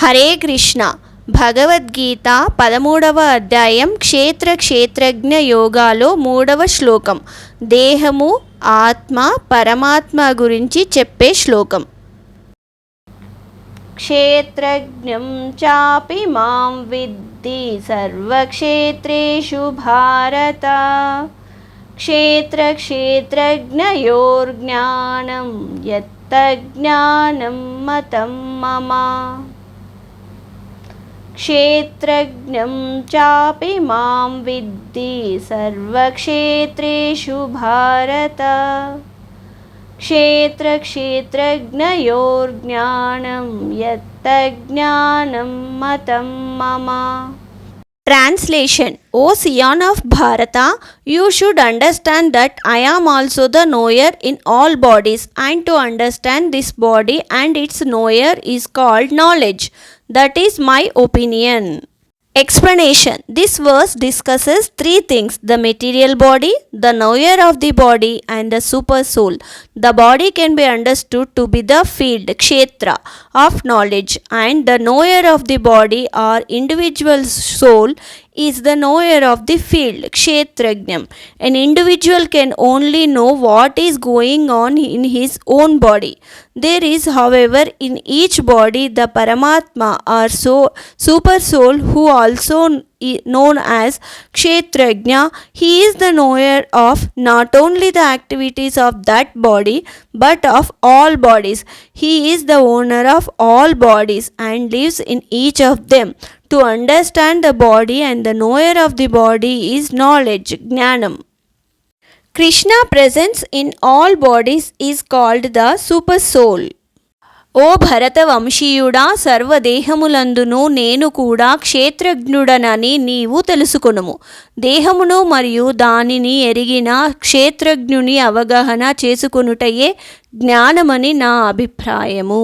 హరే కృష్ణ. భగవద్గీత 13వ అధ్యాయం క్షేత్ర క్షేత్రజ్ఞ యోగాలో 3వ శ్లోకం. దేహము, ఆత్మ, పరమాత్మ గురించి చెప్పే శ్లోకం. క్షేత్రజ్ఞం చాపి మాం విద్ధి సర్వక్షేత్రేషు భారత. క్షేత్ర క్షేత్రజ్ఞయోర్జ్ఞానం యత్తజ్ఞానం మతం మమ. క్షేత్రజ్ఞం చాపి మాం విద్ధి సర్వక్షేత్రేషు భారత. క్షేత్ర క్షేత్రజ్ఞయోర్జ్ఞానం యత్తజ్ఞానం మతం మమ. Translation. O Scion of Bharata, you should understand that I am also the knower in all bodies, and to understand this body and its knower is called knowledge. That is my opinion. Explanation. This verse discusses three things: the material body, the knower of the body, and the super soul. The body can be understood to be the field, kshetra, of knowledge, and the knower of the body or individual soul is the knower of the field, kshetrajnam. An individual can only know what is going on in his own body. There is, however, in each body the Paramatma or super soul, who also known as Kshetrajna. He is the knower of not only the activities of that body but of all bodies. He is the owner of all bodies and lives in each of them. To understand the body and the knower of the body is knowledge, Jnanam. Krishna presence in all bodies is called the super soul. ఓ భరతవంశీయుడా, సర్వదేహములందును నేను కూడా క్షేత్రజ్ఞుడనని నీవు తెలుసుకొనుము. దేహమును మరియు దానిని ఎరిగిన క్షేత్రజ్ఞుని అవగాహన చేసుకొనుటయే జ్ఞానమని నా అభిప్రాయము.